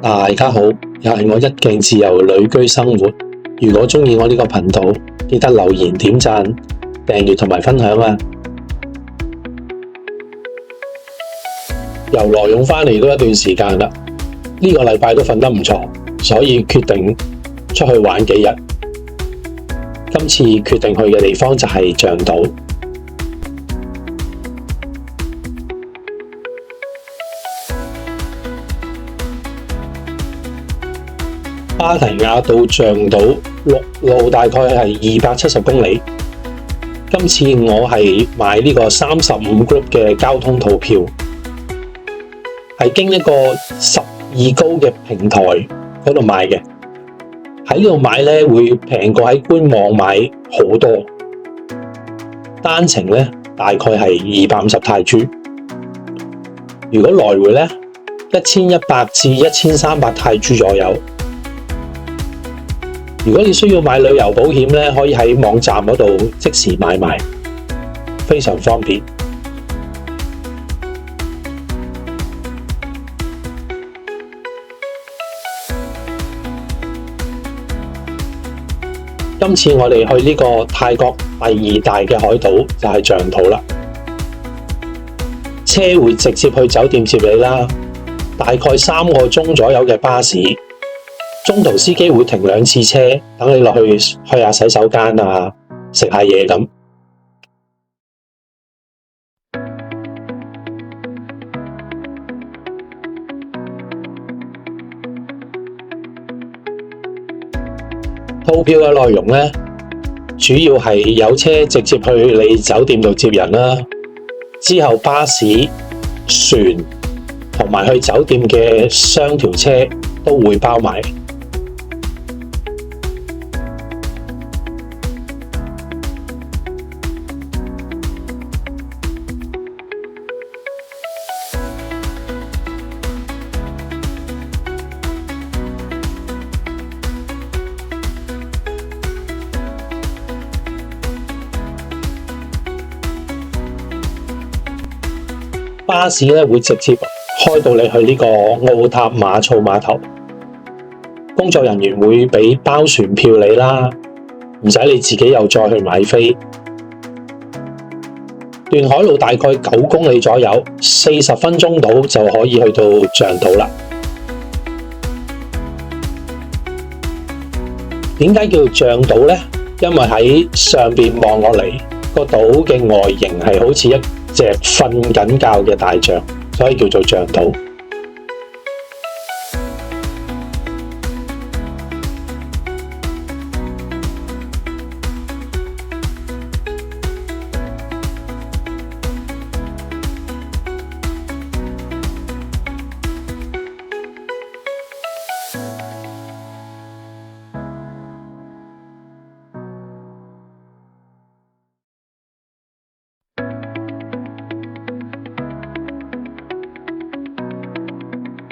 大家好，又係我一鏡自由旅居生活。如果鍾意我呢個頻道，記得留言、點讚、訂閱同埋分享啊！由羅勇返嚟都一段時間啦，呢個禮拜都瞓得唔錯，所以決定出去玩幾日。今次決定去嘅地方就係象島。芭提雅到象島陸路大概係270公里。今次我係買呢個35 group 嘅交通套票，係經一個12高嘅平台嗰度買嘅。喺呢度買咧會平過喺官網買好多。單程咧大概係250泰銖，如果來回咧1100至1300泰銖左右。如果你需要買旅遊保險咧，可以喺網站嗰度即時買賣，非常方便。今次我哋去呢個泰國第2大嘅海島就係象島啦。車會直接去酒店接你啦，大概3個鐘左右嘅巴士。中途司機會停2次車，等你落去下洗手間啊，食下嘢咁。套票嘅內容呢，主要係有車直接去你酒店度接人啦，之後巴士、船同埋去酒店嘅雙條車都會包埋。巴士咧會直接開到你去呢個奧塔馬措碼頭，工作人員會俾包船票你啦，唔使你自己又再去買飛。段海路大概9公里左右，40分鐘到就可以去到象島啦。點解叫象島呢？因為喺上邊望落嚟，個島嘅外形係好似一隻瞓緊覺嘅大象，所以叫做象島。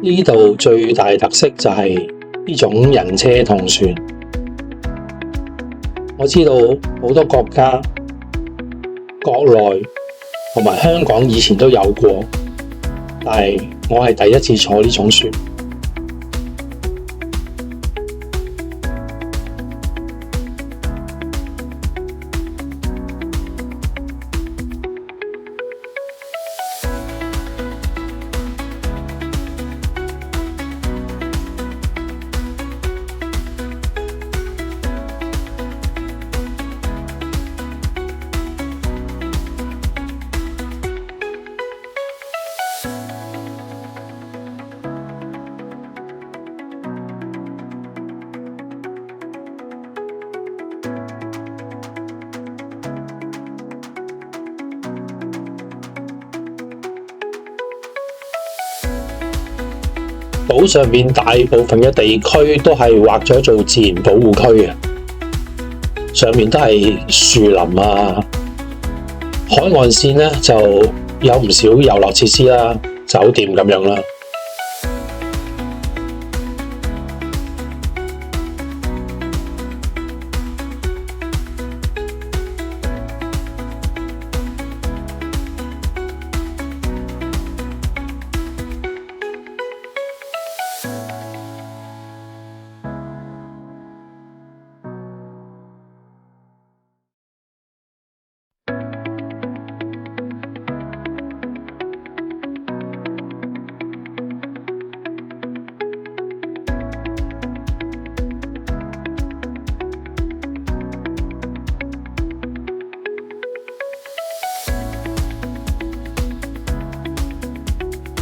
呢度最大特色就係呢種人車同船。我知道好多國家、國內同埋香港以前都有過，但係我係第一次坐呢種船。島上面大部分嘅地區都係劃咗做自然保護區嘅，上面都係樹林啊。海岸線呢就有唔少遊樂設施啦、酒店咁樣啦。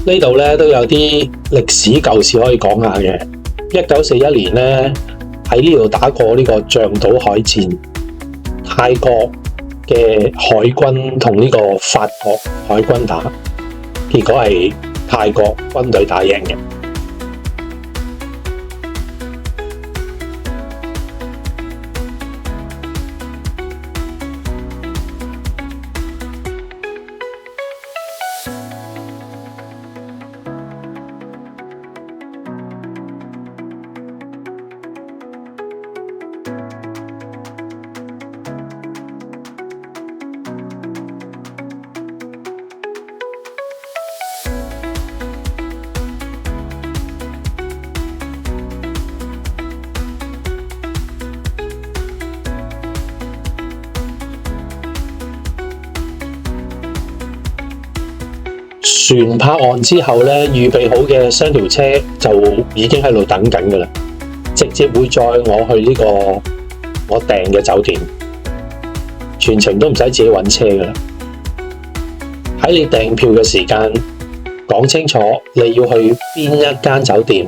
呢度咧都有啲歷史舊事可以講下嘅。1941年咧喺呢度打過呢個象島海戰，泰國嘅海軍同呢個法國海軍打，結果係泰國軍隊打贏嘅。船泊岸之後咧，預備好嘅雙條車就已經喺度等緊㗎喇，直接會載我去呢個我訂嘅酒店，全程都唔使自己揾車㗎喇。喺你訂票嘅時間講清楚你要去邊一間酒店。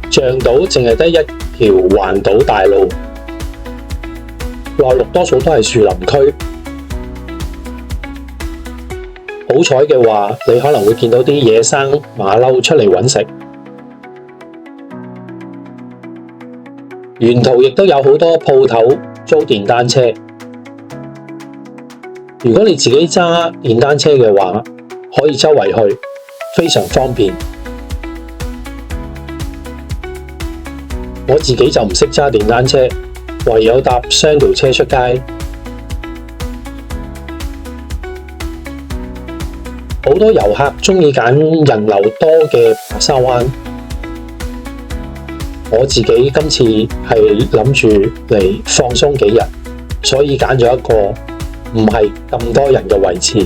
象島淨係得一條環島大路，內陸多數都係樹林區。好彩嘅話，你可能會見到啲野生馬騮出嚟搵食。沿途亦都有好多鋪頭租電單車。如果你自己揸電單車嘅話，可以周圍去，非常方便。我自己就唔識揸電單車，唯有搭雙條車出街。好多遊客鍾意揀人流多嘅白沙灣，我自己今次係諗住嚟放鬆幾日，所以揀咗一個唔係咁多人嘅位置。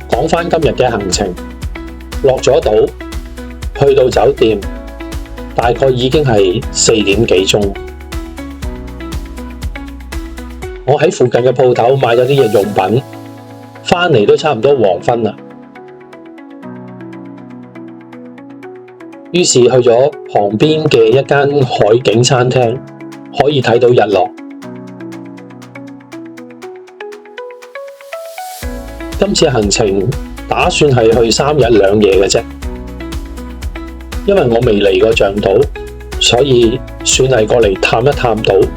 講返今日嘅行程，落咗島，去到酒店，大概已經係4點幾鐘。我喺附近嘅鋪頭買咗啲日用品，返嚟都差唔多黃昏啦。於是去咗旁邊嘅一間海景餐廳，可以睇到日落。今次行程打算係去3日2夜嘅啫，因為我未嚟過象島，所以算係過嚟探一探島。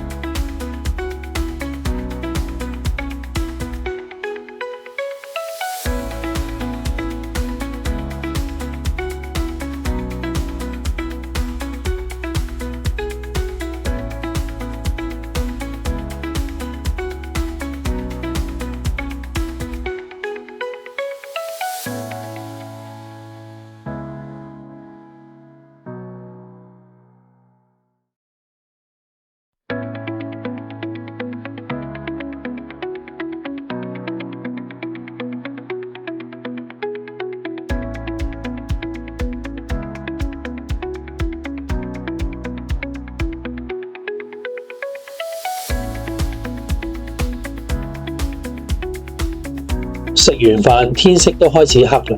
食完飯天色都開始黑啦，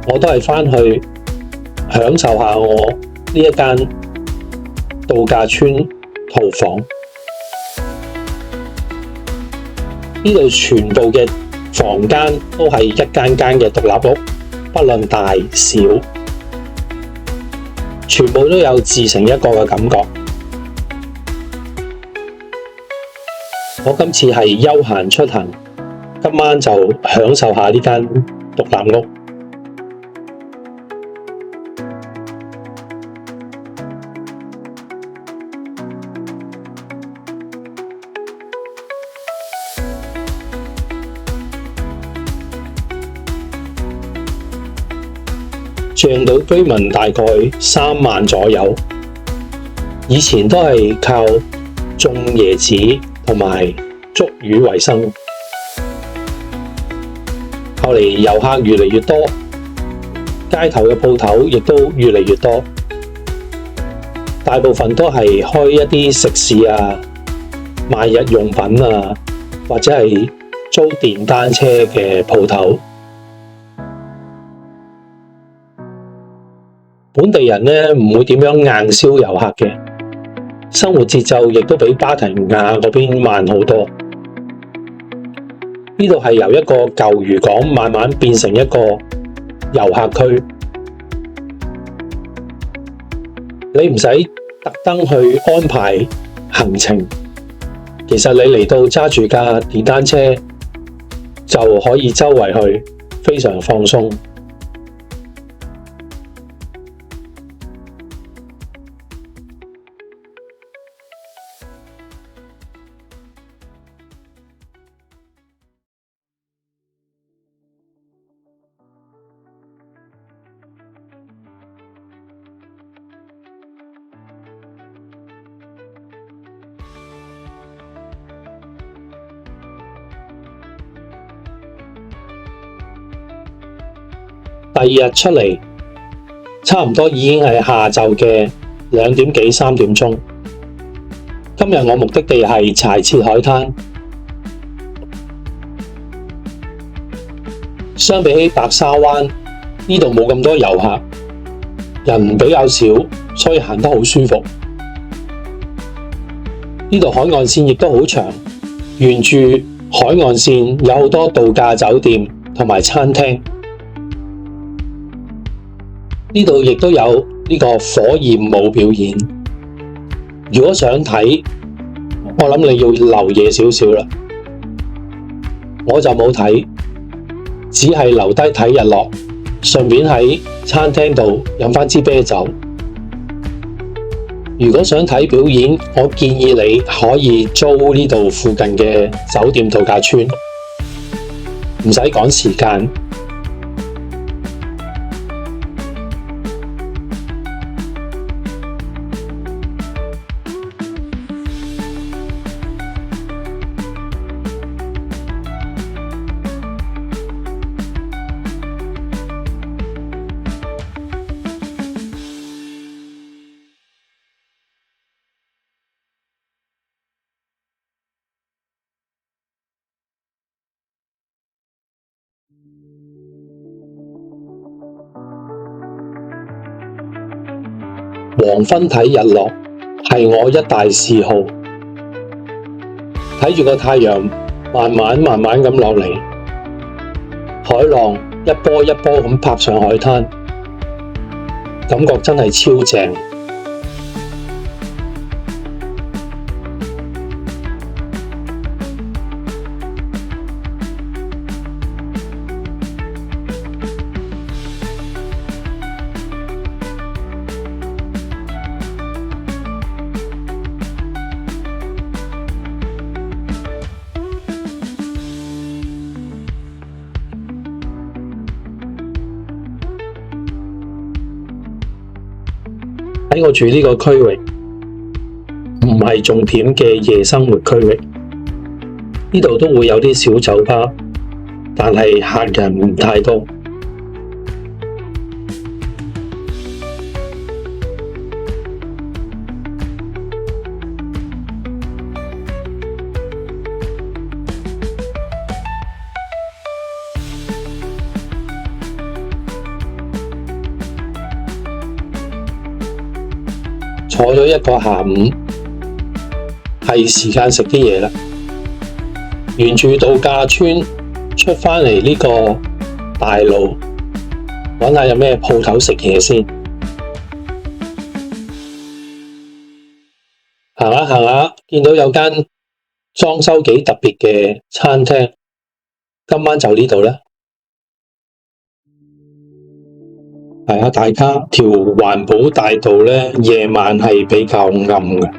我都係返去享受下我呢一間度假村套房。呢度全部嘅房間都係一間間嘅獨立屋，不論大小，全部都有自成一個嘅感覺。我今次係休閒出行，今晚就享受下呢間獨立屋。象島居民大概3萬左右，以前都係靠種椰子同埋捉魚為生。後嚟遊客越嚟越多，街頭嘅鋪頭亦都越嚟越多，大部分都係開一啲食肆啊、賣日用品啊，或者係租電單車嘅鋪頭。本地人呢唔會點樣硬銷遊客嘅，生活節奏亦都比芭提雅嗰邊慢好多。呢度係由一個舊漁港慢慢變成一個遊客區，你唔使特登去安排行程，其實你嚟到揸住架電單車就可以周圍去，非常放鬆。第二日出嚟，差唔多已經係下晝嘅2點幾3點鐘。今日我目的地係柴設海灘。相比起白沙灣，呢度冇咁多遊客，人比較少，所以行得好舒服。呢度海岸線亦都好長，沿住海岸線有好多度假酒店同埋餐廳。呢度亦都有呢個火焰舞表演。如果想睇，我諗你要留夜少少啦。我就冇睇，只係留低睇日落，順便喺餐廳度飲返支啤酒。如果想睇表演，我建議你可以租呢度附近嘅酒店度假村，唔使趕時間。黃昏睇日落係我一大嗜好，睇住個太陽慢慢咁落嚟，海浪一波一波咁拍上海灘，感覺真係超正。喺我住呢個區域，唔係重點嘅夜生活區域，呢度都會有啲小酒吧，但係客人唔太多。坐咗一個下午，係時間食啲嘢啦。沿住度假村出返嚟呢個大路，揾下有咩鋪頭食嘢先。行下行下，見到有間裝修幾特別嘅餐廳，今晚就呢度啦。係啊，大家條環保大道呢，夜晚係比較暗嘅，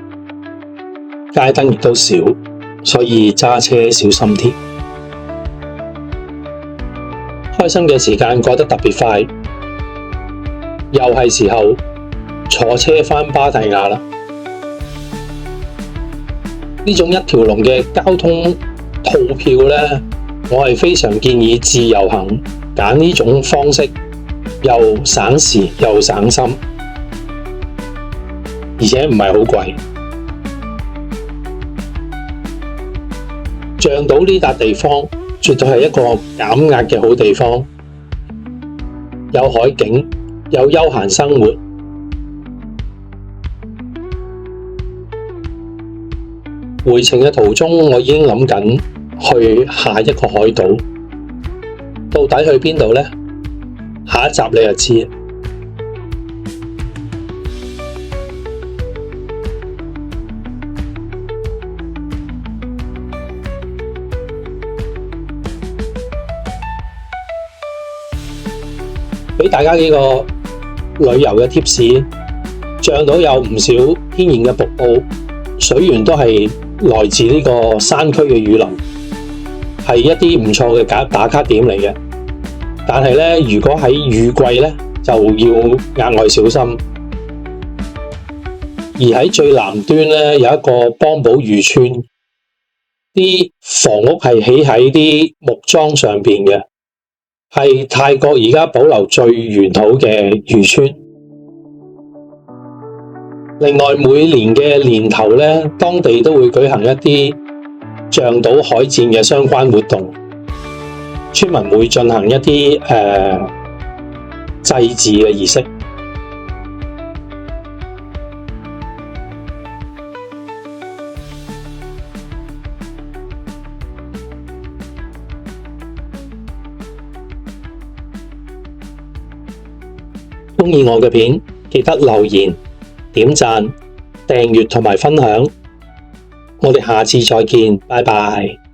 街燈亦都少，所以揸車小心啲。開心嘅時間過得特別快，又係時候坐車返芭提雅啦。呢種一條龍嘅交通套票呢，我係非常建議自由行揀呢種方式，又省時又省心，而且唔係好貴。象島呢笪地方絕對係一個減壓嘅好地方，有海景，有休閒生活。回程嘅途中，我已經諗緊去下一個海島，到底去邊度呢？下一集你就知。俾大家幾個旅遊嘅貼士，象島有唔少天然嘅瀑布，水源都係來自呢個山區嘅雨林，係一啲唔錯嘅打卡點嚟嘅。但係呢，如果喺雨季呢，就要額外小心。而喺最南端呢，有一個邦寶漁村，啲房屋係起喺啲木樁上邊嘅，係泰國而家保留最原土嘅漁村。另外，每年嘅年頭呢，當地都會舉行一啲象島海戰嘅相關活動，村民會進行一啲祭祀嘅儀式。鍾意我嘅片，記得留言、點讚、訂閱同埋分享，我哋下次再見，拜拜。